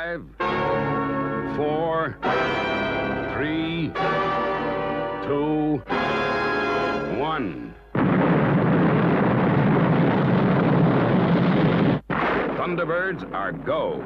5, 4, 3, 2, 1. Thunderbirds are go.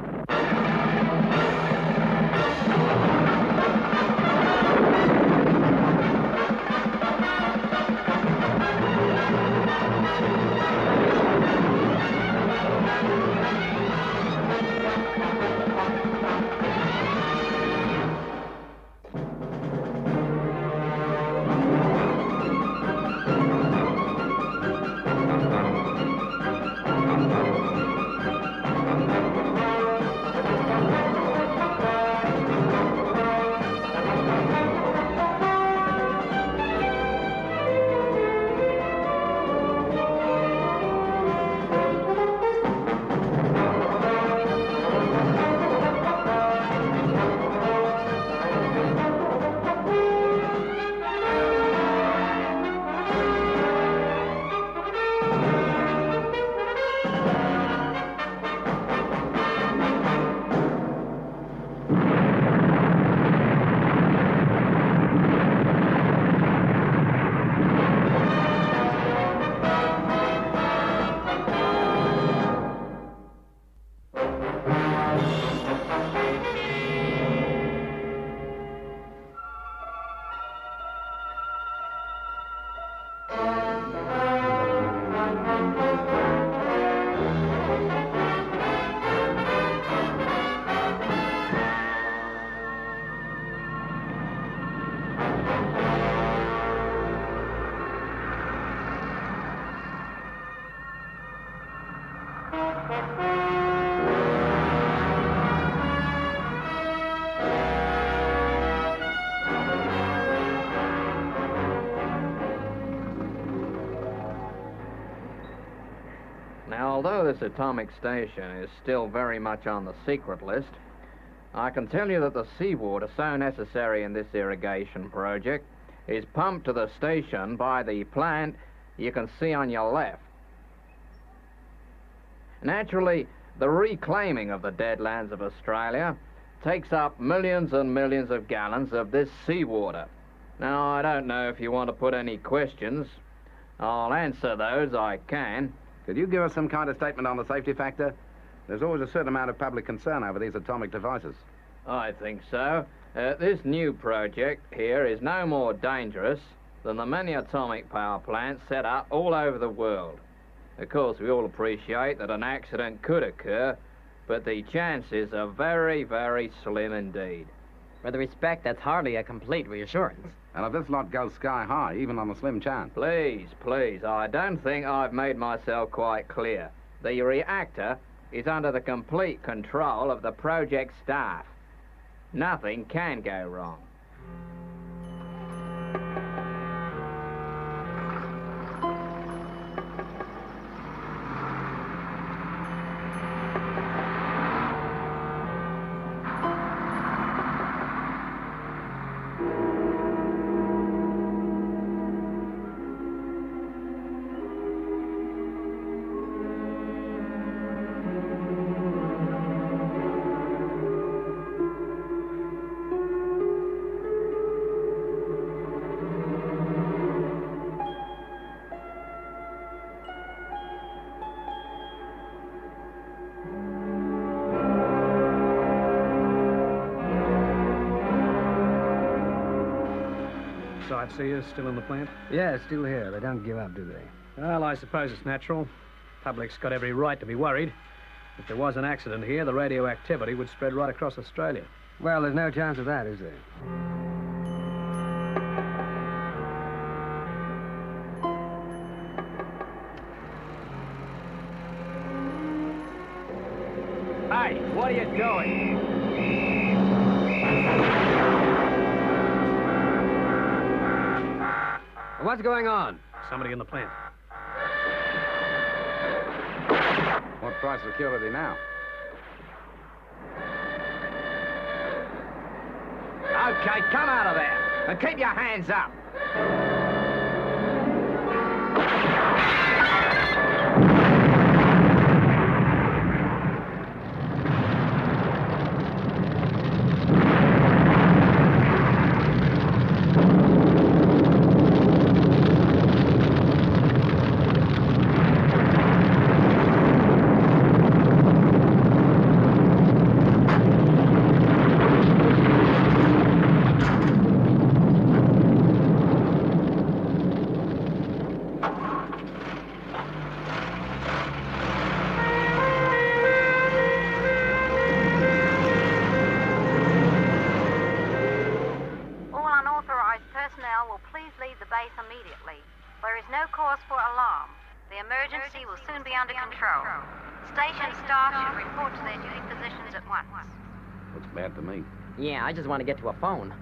Now, although this atomic station is still very much on the secret list, I can tell you that the seawater so necessary in this irrigation project is pumped to the station by the plant you can see on your left. Naturally, the reclaiming of the deadlands of Australia takes up millions and millions of gallons of this seawater. Now, I don't know if you want to put any questions. I'll answer those I can. Could you give us some kind of statement on the safety factor? There's always a certain amount of public concern over these atomic devices. I think so. This new project here is no more dangerous than the many atomic power plants set up all over the world. Of course, we all appreciate that an accident could occur, but the chances are very, very slim indeed. With respect, that's hardly a complete reassurance. And if this lot goes sky high, even on a slim chance. Please, please, I don't think I've made myself quite clear. The reactor is under the complete control of the project staff. Nothing can go wrong. Sightseers still in the plant? Yeah, still here. They don't give up, do they? Well, I suppose it's natural. Public's got every right to be worried. If there was an accident here, the radioactivity would spread right across Australia. Well, there's no chance of that, is there? Hey, what are you doing? What's going on? Somebody in the plant. What price security now? Okay, come out of there and keep your hands up. personnel will please leave the base immediately. There is no cause for alarm. The emergency will soon be under control. Station staff should report to their duty positions at once. Looks bad to me. Yeah, I just want to get to a phone.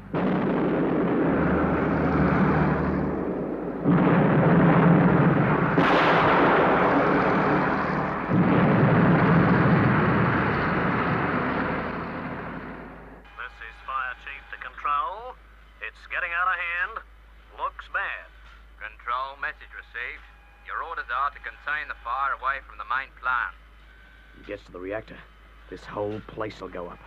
This is Fire Chief to Control. It's getting out of hand. Looks bad. Control, message received. Your orders are to contain the fire away from the main plant. He gets to the reactor. This whole place will go up.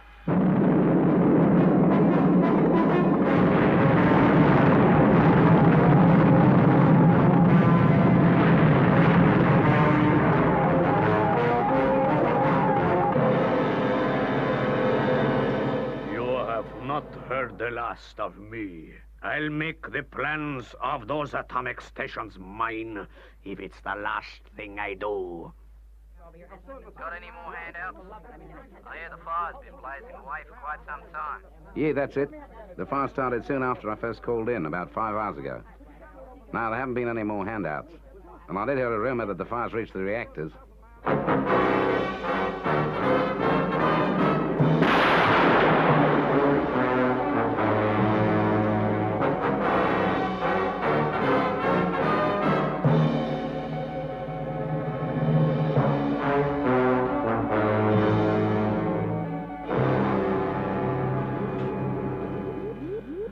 You have not heard the last of me. I'll make the plans of those atomic stations mine, if it's the last thing I do. Got any more handouts? I hear the fire's been blazing away for quite some time. Yeah, that's it. The fire started soon after I first called in, about 5 hours ago. No, there haven't been any more handouts. And I did hear a rumor that the fire's reached the reactors.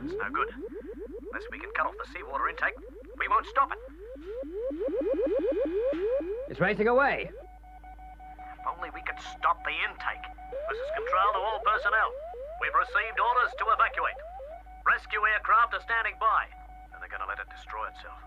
It's no good. Unless we can cut off the seawater intake, we won't stop it. It's racing away. If only we could stop the intake. This is Control to all personnel. We've received orders to evacuate. Rescue aircraft are standing by, and they're going to let it destroy itself.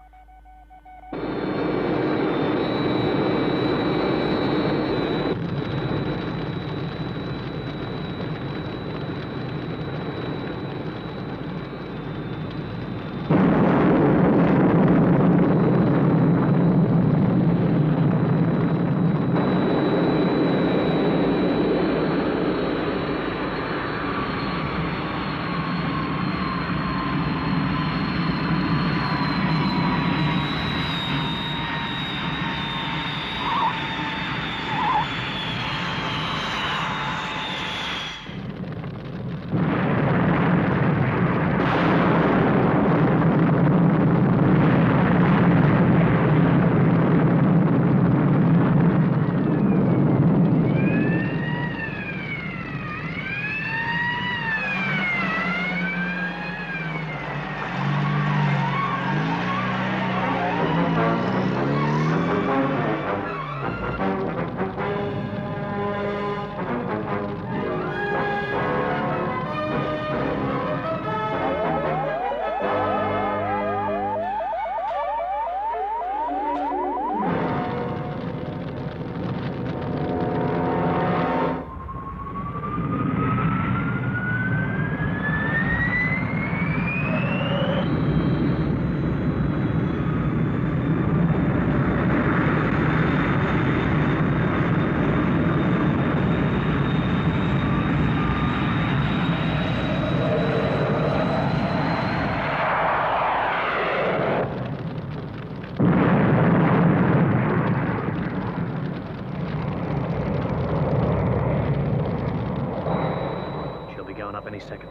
Up any second.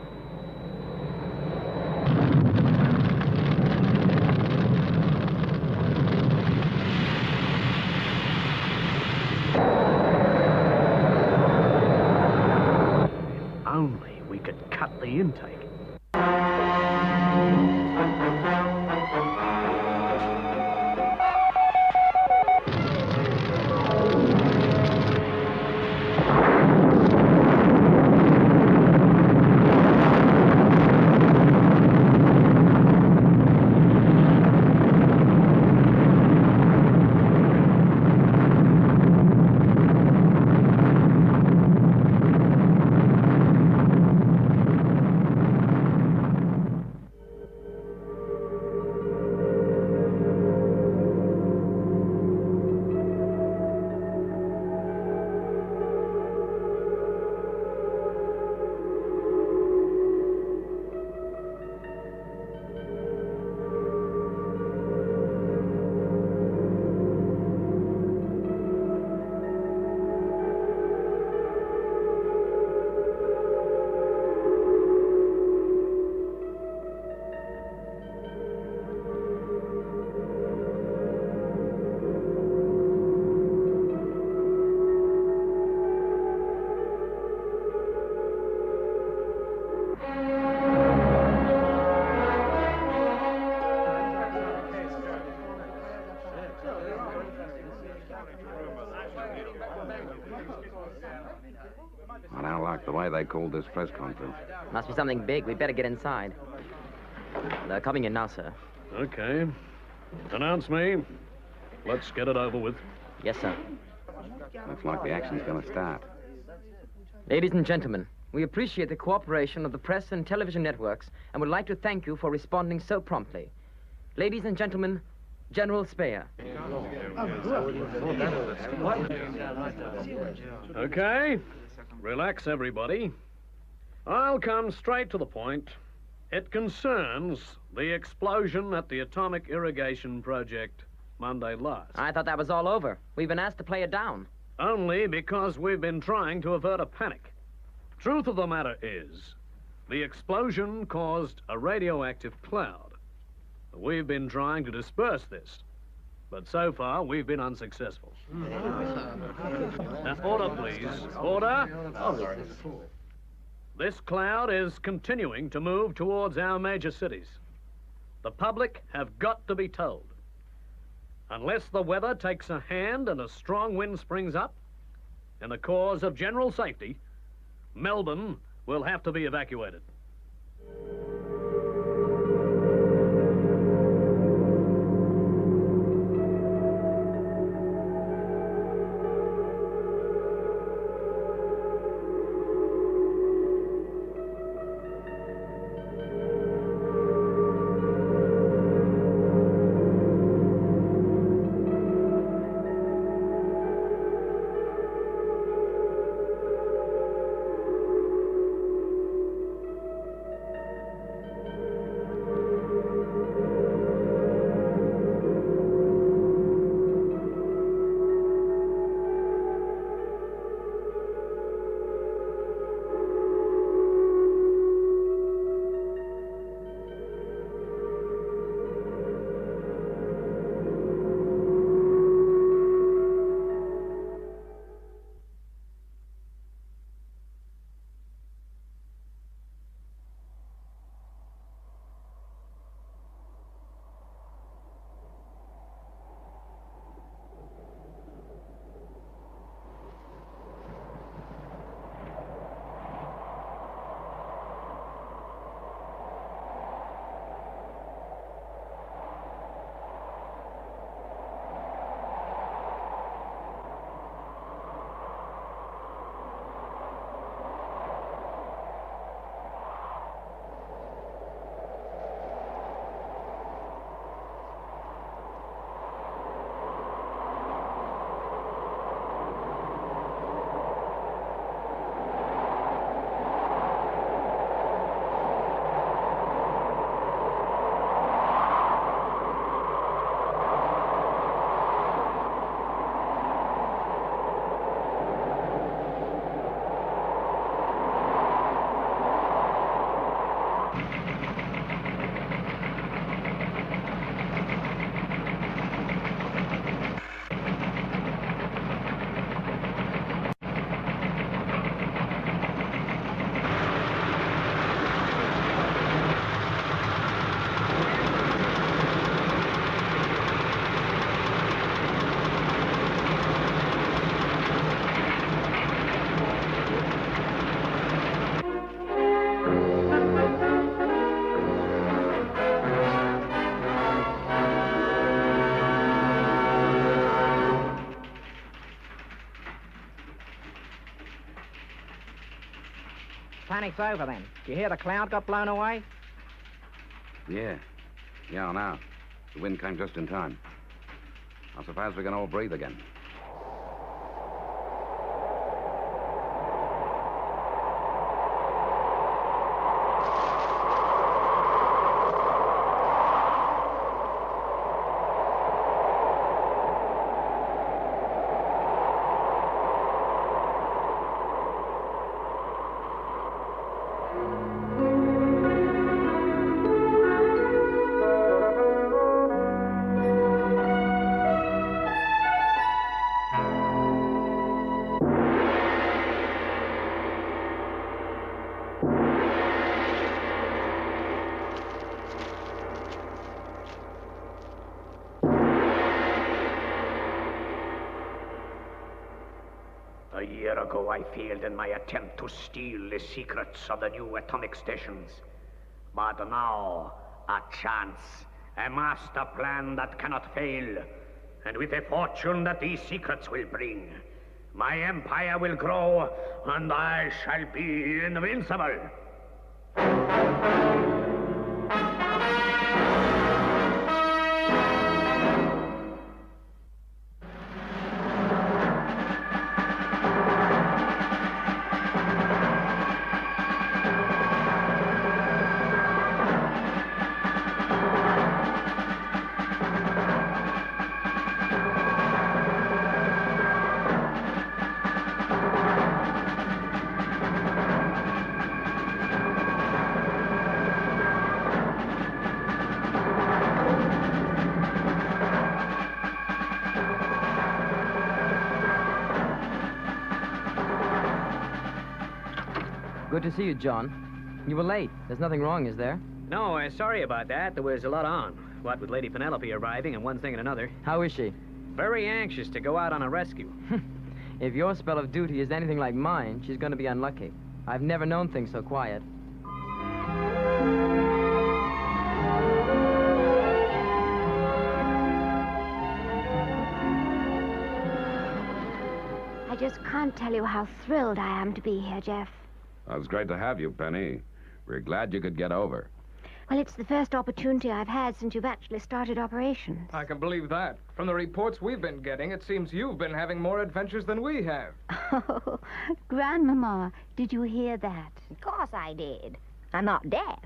If only we could cut the intake. they called this press conference. Must be something big. We'd better get inside. They're coming in now, sir. Okay. Announce me. Let's get it over with. Yes, sir. Looks like the action's going to start. Ladies and gentlemen, we appreciate the cooperation of the press and television networks and would like to thank you for responding so promptly. Ladies and gentlemen, General Speyer. Okay. Relax, everybody. I'll come straight to the point. It concerns the explosion at the atomic irrigation project Monday last. I thought that was all over. We've been asked to play it down. Only because we've been trying to avert a panic. Truth of the matter is, the explosion caused a radioactive cloud. We've been trying to disperse this, but so far we've been unsuccessful. Now, order, please. Order. This cloud is continuing to move towards our major cities. The public have got to be told. Unless the weather takes a hand and a strong wind springs up, in the cause of general safety, Melbourne will have to be evacuated. Panic's over then. Do you hear the cloud got blown away? Yeah. Yeah, I know. The wind came just in time. I suppose we can all breathe again. A year ago, I failed in my attempt to steal the secrets of the new atomic stations. But now, a chance, a master plan that cannot fail. And with the fortune that these secrets will bring, my empire will grow, and I shall be invincible. Good to see you, John. You were late. There's nothing wrong, is there? No, sorry about that. There was a lot on. What with Lady Penelope arriving and one thing and another. How is she? Very anxious to go out on a rescue. If your spell of duty is anything like mine, she's going to be unlucky. I've never known things so quiet. I just can't tell you how thrilled I am to be here, Jeff. Well, it's great to have you, Penny. We're glad you could get over. Well, it's the first opportunity I've had since you've actually started operations. I can believe that. From the reports we've been getting, it seems you've been having more adventures than we have. Oh, Grandmama, did you hear that? Of course I did. I'm not deaf.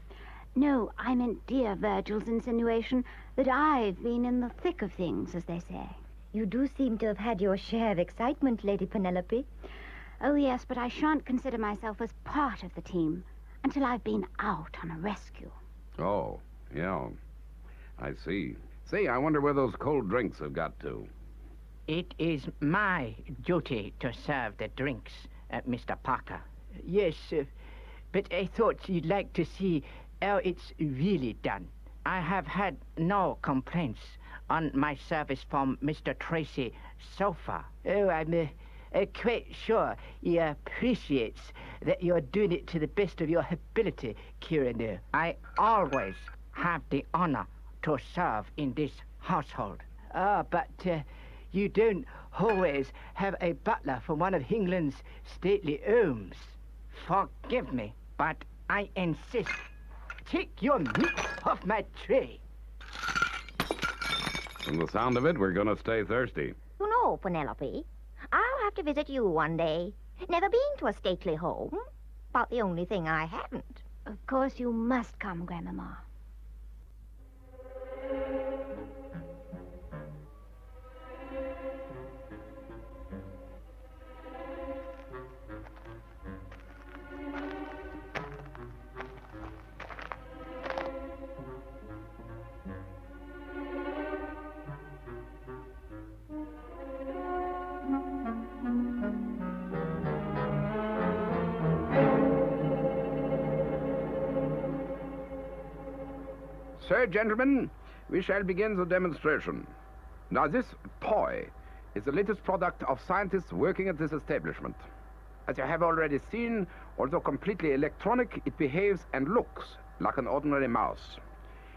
No, I meant dear Virgil's insinuation that I've been in the thick of things, as they say. You do seem to have had your share of excitement, Lady Penelope. Oh, yes, but I shan't consider myself as part of the team until I've been out on a rescue. Oh, yeah. I see. Say, I wonder where those cold drinks have got to. It is my duty to serve the drinks, Mr. Parker. Yes, but I thought you'd like to see how it's really done. I have had no complaints on my service from Mr. Tracy so far. Oh, I'm quite sure he appreciates that you're doing it to the best of your ability, Kieran. I always have the honor to serve in this household. But you don't always have a butler from one of England's stately homes. Forgive me, but I insist. Take your meat off my tray. From the sound of it, we're going to stay thirsty. You know, Penelope, I'll have to visit you one day. Never been to a stately home. About the only thing I haven't. Of course you must come, Grandmama. So, gentlemen, we shall begin the demonstration. Now, this toy is the latest product of scientists working at this establishment. As you have already seen, although completely electronic, it behaves and looks like an ordinary mouse.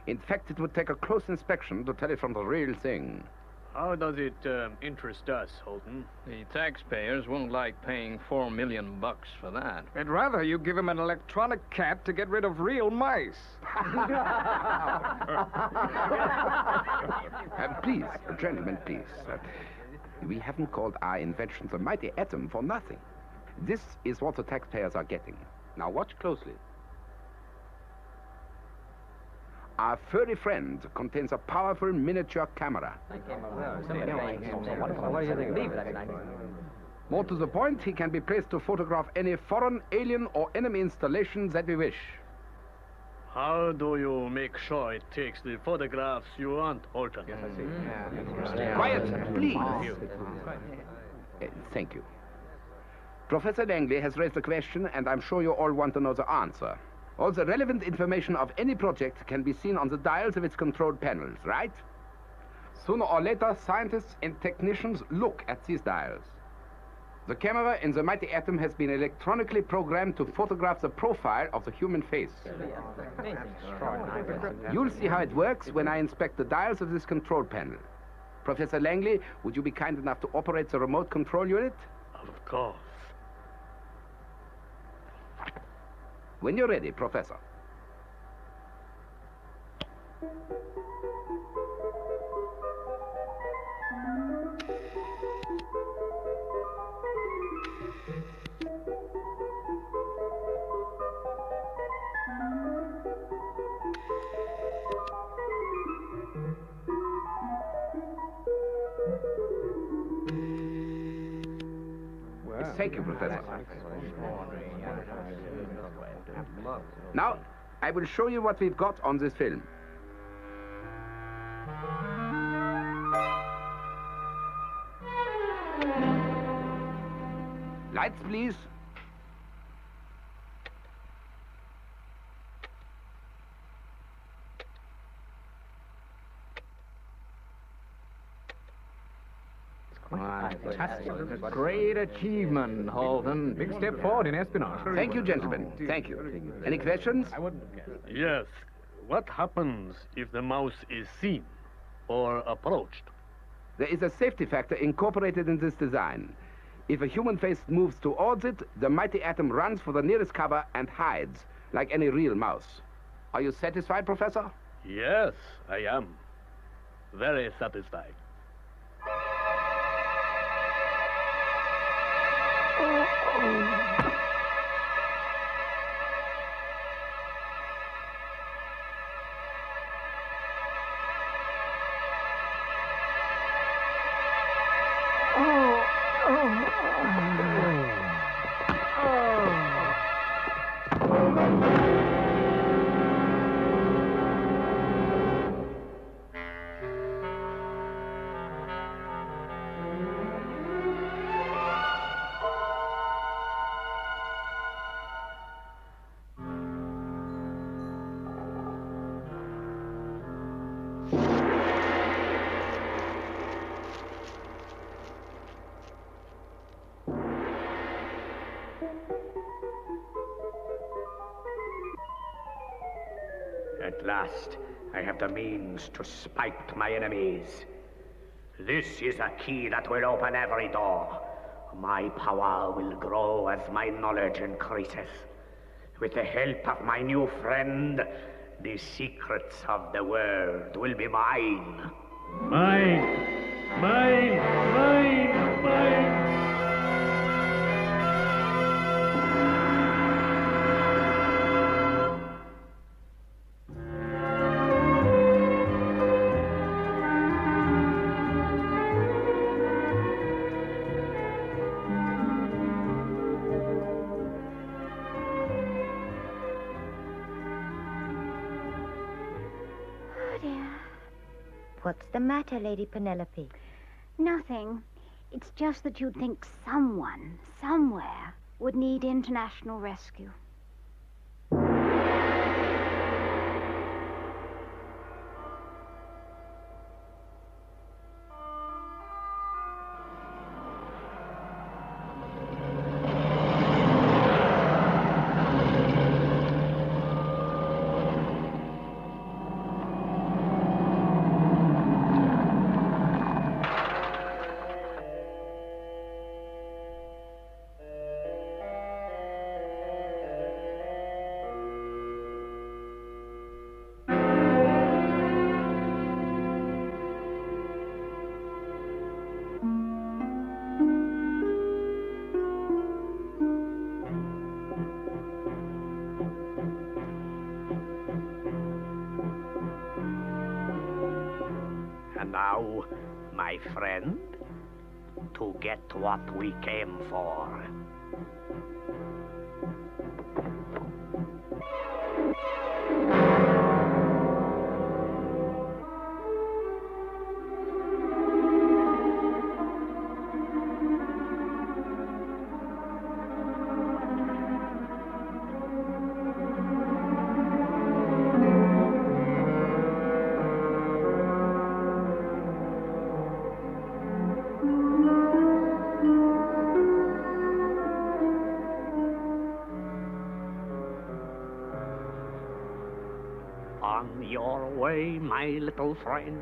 In fact, it would take a close inspection to tell it from the real thing. How does it interest us, Holton? The taxpayers won't like paying $4 million for that. I'd rather you give him an electronic cat to get rid of real mice. Please, gentlemen, please. We haven't called our invention the mighty atom for nothing. This is what the taxpayers are getting. Now, watch closely. Our furry friend contains a powerful miniature camera. More to the point, he can be placed to photograph any foreign, alien, or enemy installations that we wish. How do you make sure it takes the photographs you want, Holton? Quiet, please. Thank you. Professor Langley has raised a question, and I'm sure you all want to know the answer. All the relevant information of any project can be seen on the dials of its control panels, right? Sooner or later, scientists and technicians look at these dials. The camera in the Mighty Atom has been electronically programmed to photograph the profile of the human face. You'll see how it works when I inspect the dials of this control panel. Professor Langley, would you be kind enough to operate the remote control unit? Of course. When you're ready, Professor. Thank you, Professor. Now, I will show you what we've got on this film. Lights, please. Fantastic. Great achievement, Holden. Big step forward in espionage. Thank you, gentlemen. Thank you. Any questions? Yes. What happens if the mouse is seen or approached? There is a safety factor incorporated in this design. If a human face moves towards it, the Mighty Atom runs for the nearest cover and hides, like any real mouse. Are you satisfied, Professor? Yes, I am. Very satisfied. At last, I have the means to spite my enemies. This is a key that will open every door. My power will grow as my knowledge increases. With the help of my new friend, the secrets of the world will be mine. Mine! Mine! Mine! Mine! What's the matter, Lady Penelope? Nothing. It's just that you'd think someone, somewhere, would need international rescue. And now, my friend, to get what we came for. way, my little friend.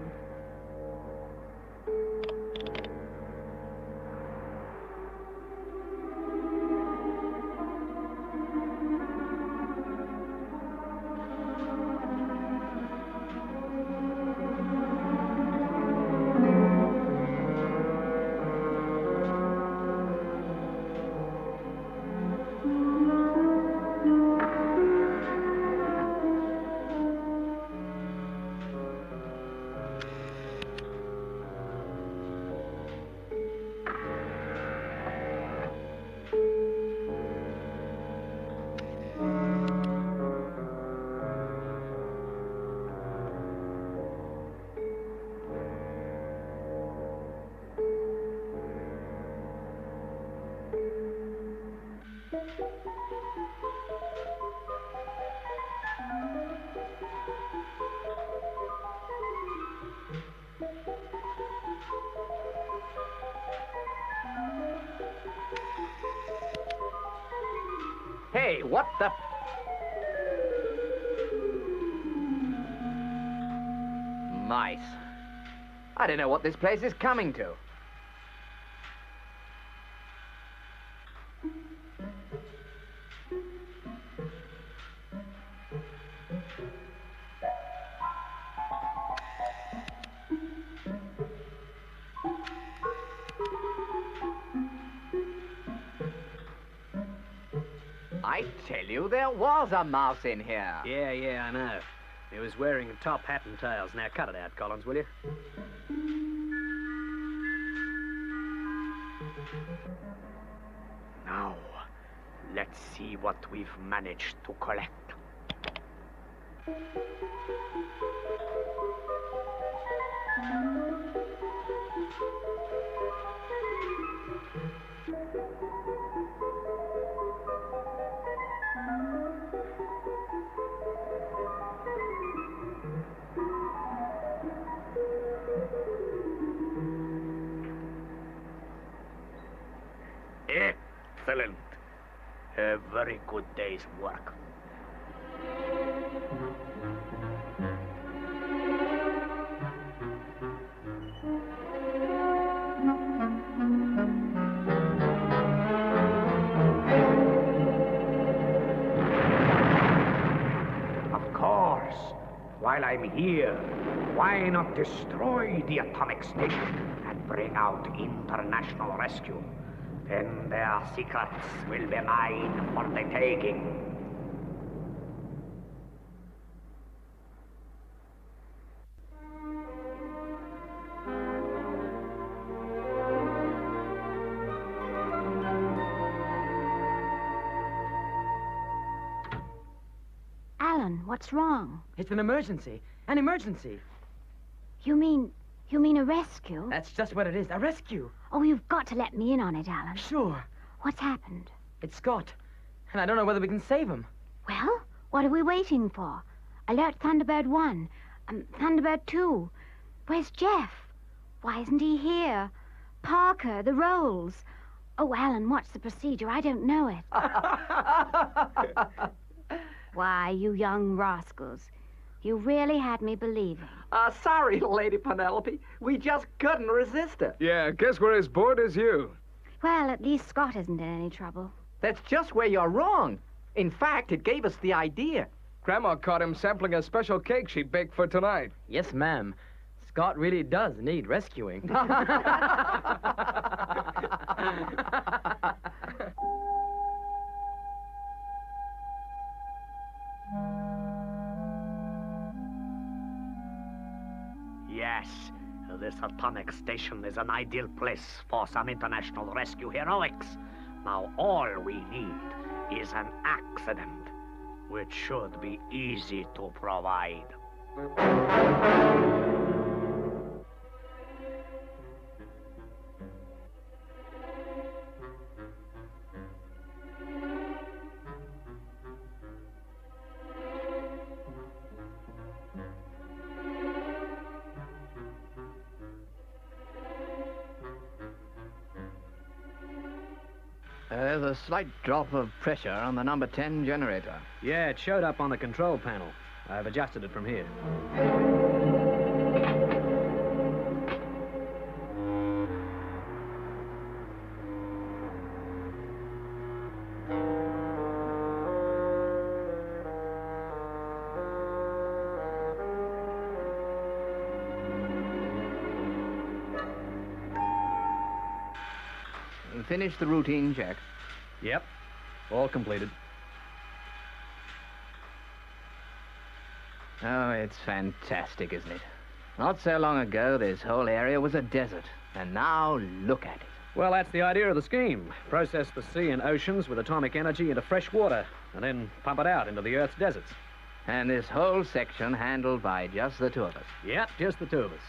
Hey, what the... Mice. I don't know what this place is coming to. I tell you, there was a mouse in here. Yeah, I know. He was wearing a top hat and tails. Now, cut it out, Collins, will you? Now, let's see what we've managed to collect. Excellent. A very good day's work. Of course. While I'm here, why not destroy the atomic station and bring out international rescue? Then their secrets will be mine for the taking. Alan, what's wrong? It's an emergency. An emergency. You mean a rescue? That's just what it is. A rescue. Oh, you've got to let me in on it, Alan. Sure. What's happened? It's Scott. And I don't know whether we can save him. Well, what are we waiting for? Alert Thunderbird 1. Thunderbird 2. Where's Jeff? Why isn't he here? Parker, the rolls. Oh, Alan, what's the procedure? I don't know it. Why, you young rascals. You really had me believing. Sorry, Lady Penelope. We just couldn't resist it. Yeah, guess we're as bored as you. Well, at least Scott isn't in any trouble. That's just where you're wrong. In fact, it gave us the idea. Grandma caught him sampling a special cake she baked for tonight. Yes, ma'am. Scott really does need rescuing. Yes, this atomic station is an ideal place for some international rescue heroics. Now all we need is an accident, which should be easy to provide. There's a slight drop of pressure on the number 10 generator. Yeah, it showed up on the control panel. I've adjusted it from here. Finish the routine check. Yep. All completed. Oh, it's fantastic, isn't it? Not so long ago, this whole area was a desert. And now, look at it. Well, that's the idea of the scheme. Process the sea and oceans with atomic energy into fresh water, and then pump it out into the Earth's deserts. And this whole section handled by just the two of us. Yep, just the two of us.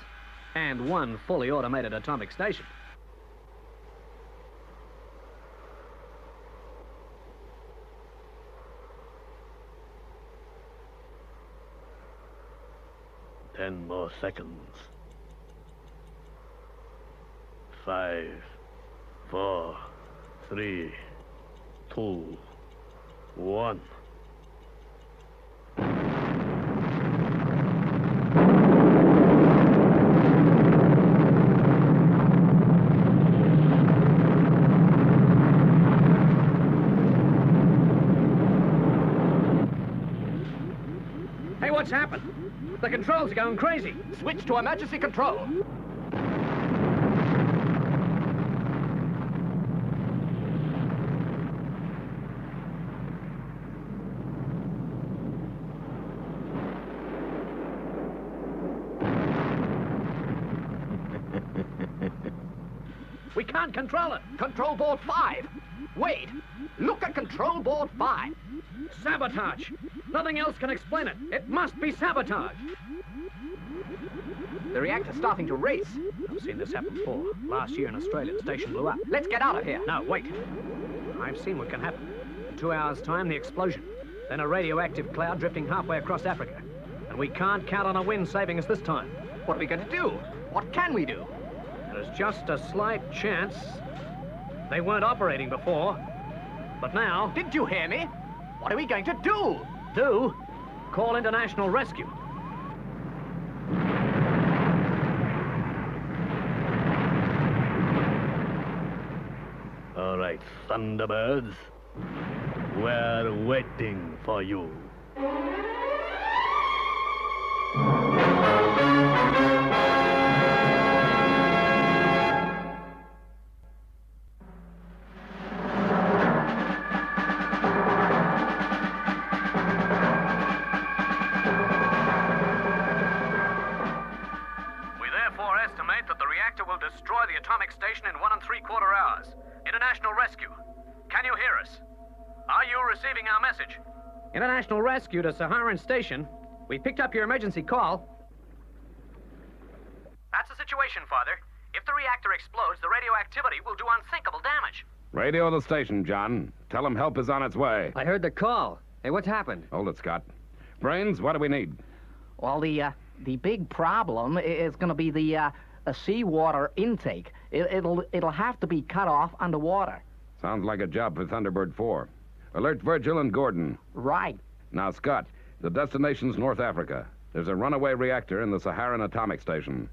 And one fully automated atomic station. Ten more seconds. 5, 4, 3, 2, 1. Hey, what's happened? The controls are going crazy. Switch to emergency control. We can't control it. Control board 5. Wait. Look at control board 5. Sabotage. Nothing else can explain it. It must be sabotage. The reactor's starting to race. I've seen this happen before. Last year in Australia, the station blew up. Let's get out of here. No, wait. I've seen what can happen. In 2 hours' time, the explosion. Then a radioactive cloud drifting halfway across Africa. And we can't count on a wind saving us this time. What are we going to do? What can we do? There's just a slight chance. They weren't operating before. But now... Didn't you hear me? What are we going to do? Do? Call international rescue. All right, Thunderbirds. We're waiting for you. Destroy the atomic station in 1 3/4 hours. International rescue. Can you hear us? Are you receiving our message? International rescue to Saharan Station. We picked up your emergency call. That's the situation, Father. If the reactor explodes, the radioactivity will do unthinkable damage. Radio the station, John. Tell them help is on its way. I heard the call. Hey, what's happened? Hold it, Scott. Brains, what do we need? Well, the big problem is going to be the seawater intake. It'll have to be cut off underwater. Sounds like a job for Thunderbird 4. Alert Virgil and Gordon. Right. Now, Scott, the destination's North Africa. There's a runaway reactor in the Saharan atomic station.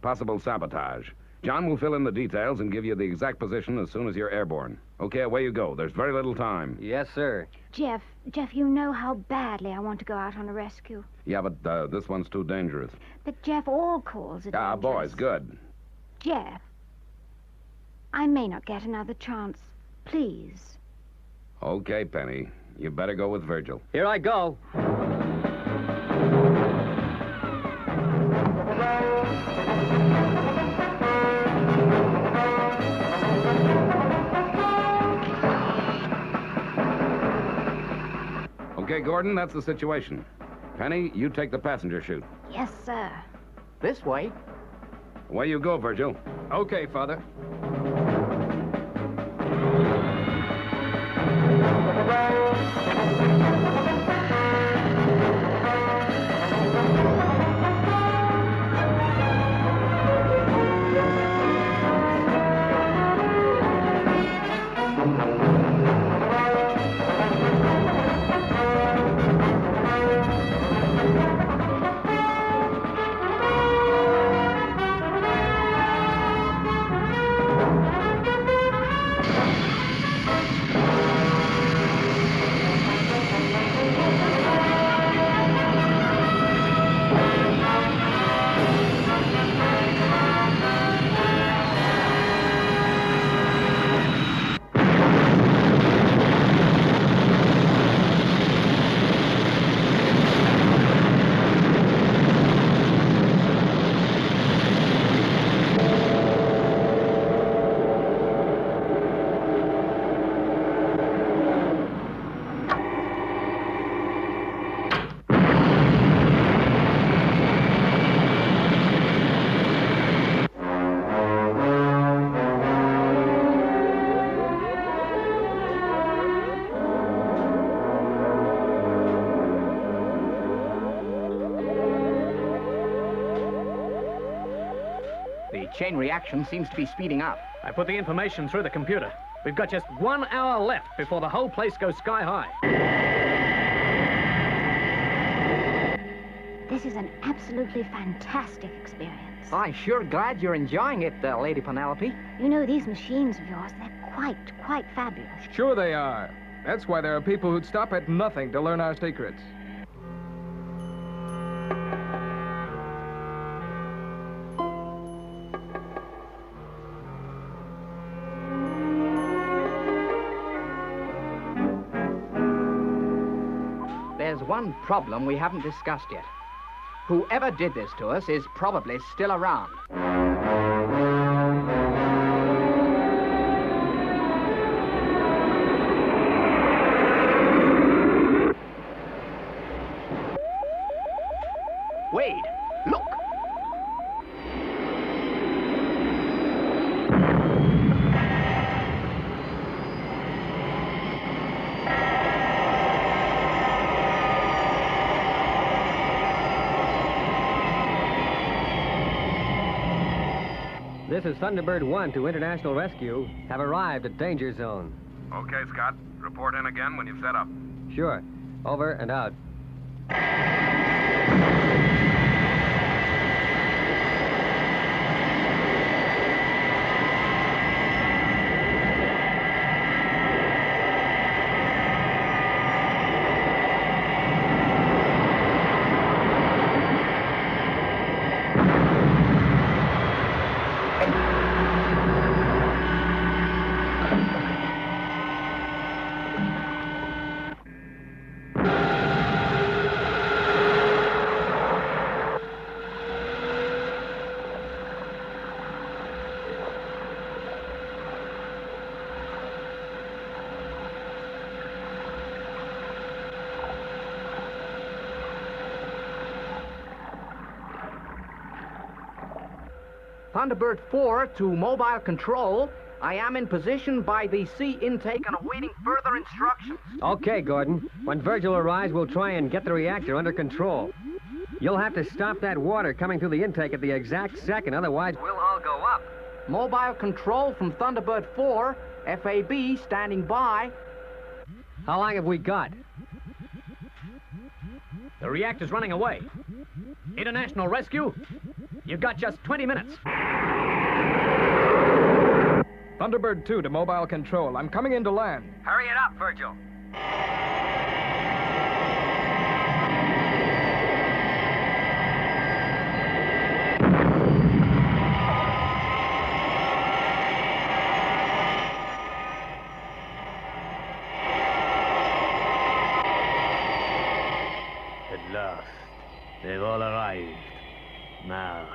Possible sabotage. John will fill in the details and give you the exact position as soon as you're airborne. Okay, away you go. There's very little time. Yes, sir. Jeff, you know how badly I want to go out on a rescue. Yeah, but this one's too dangerous. But Jeff, all calls are dangerous. Boys, good. Jeff, I may not get another chance. Please. Okay, Penny. You better go with Virgil. Here I go. Okay, Gordon, that's the situation. Penny, you take the passenger chute. Yes, sir. This way. Away you go, Virgil. Okay, Father. The chain reaction seems to be speeding up. I put the information through the computer. We've got just 1 hour left before the whole place goes sky high. This is an absolutely fantastic experience. I'm sure glad you're enjoying it, Lady Penelope. You know, these machines of yours, they're quite fabulous. Sure they are. That's why there are people who'd stop at nothing to learn our secrets. There's one problem we haven't discussed yet. Whoever did this to us is probably still around. Wade, look! This is Thunderbird 1 to International Rescue. Have arrived at Danger Zone. Okay, Scott. Report in again when you've set up. Sure. Over and out. Thunderbird 4 to Mobile Control. I am in position by the sea intake and awaiting further instructions. Okay, Gordon. When Virgil arrives, we'll try and get the reactor under control. You'll have to stop that water coming through the intake at the exact second, otherwise we'll all go up. Mobile Control from Thunderbird 4. FAB standing by. How long have we got? The reactor's running away. International Rescue, you've got just 20 minutes. Thunderbird 2 to Mobile Control. I'm coming in to land. Hurry it up, Virgil. At last, they've all arrived. Now,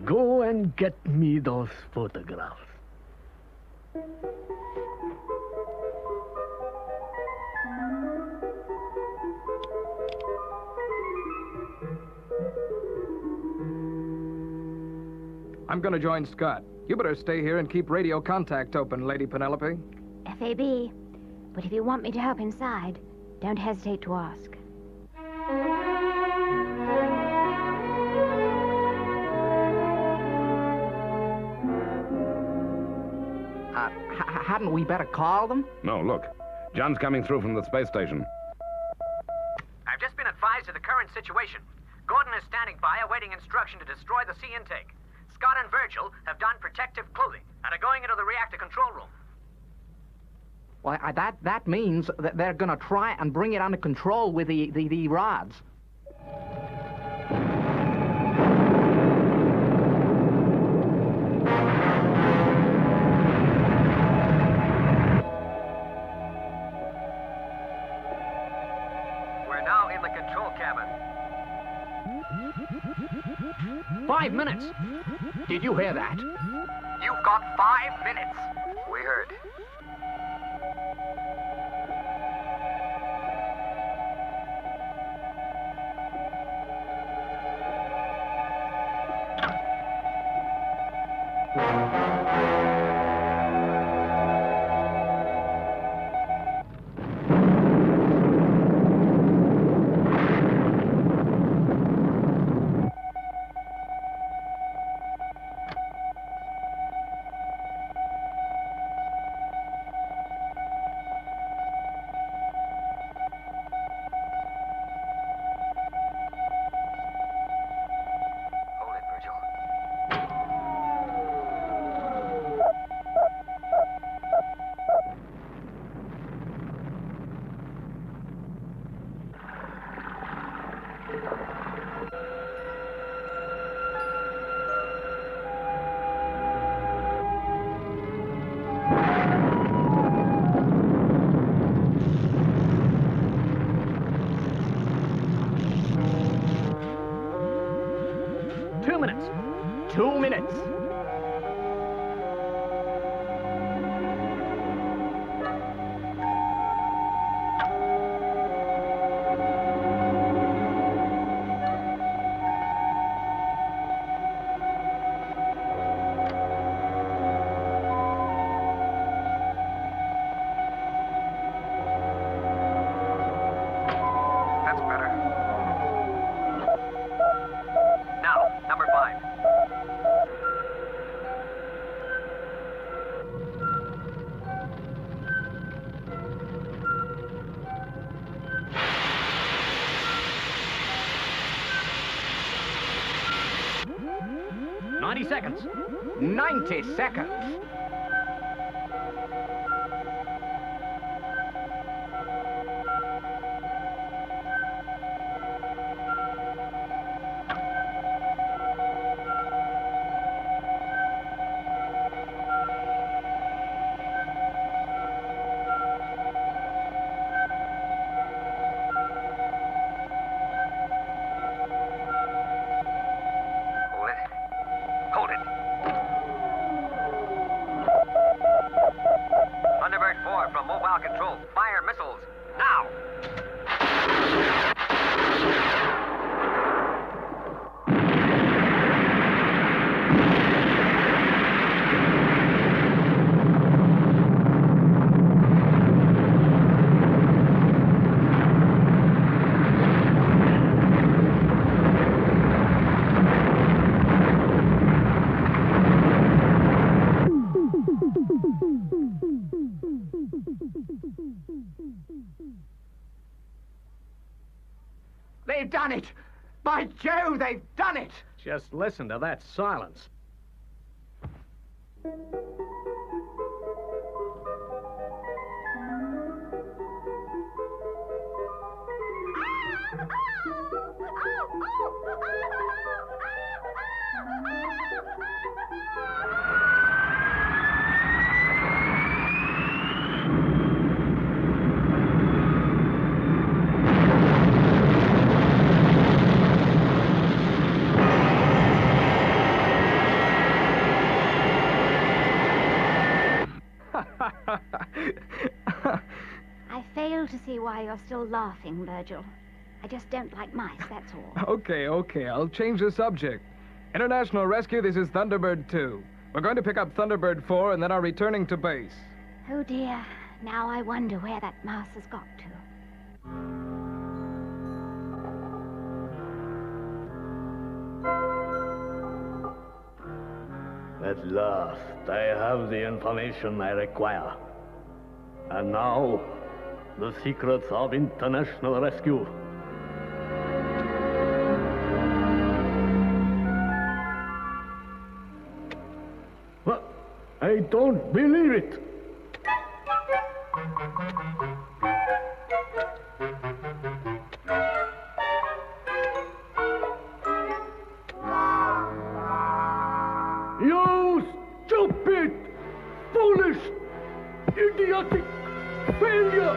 go and get me those photographs. I'm gonna join Scott. You better stay here and keep radio contact open, Lady Penelope. FAB. But if you want me to help inside, don't hesitate to ask. Hadn't we better call them? No, look. John's coming through from the space station. I've just been advised of the current situation. Gordon is standing by, awaiting instruction to destroy the sea intake. Scott and Virgil have donned protective clothing and are going into the reactor control room. Well, that means that they're gonna try and bring it under control with the rods. We're now in the control cabin. 5 minutes. Did you hear that? You've got 5 minutes. We heard. 2 minutes. 2 minutes. That's better. Now, number 5. Seconds. 90 seconds. Hold it. Thunderbird 4 from mobile control. Fire missiles. Now! They've done it! By Jove, they've done it! Just listen to that silence. I fail to see why you're still laughing, Virgil. I just don't like mice, that's all. Okay, I'll change the subject. International Rescue, this is Thunderbird 2. We're going to pick up Thunderbird 4 and then are returning to base. Oh dear, now I wonder where that mouse has got to. At last, I have the information I require. And now, the secrets of international rescue. What? I don't believe it. You stupid, foolish, idiotic failure!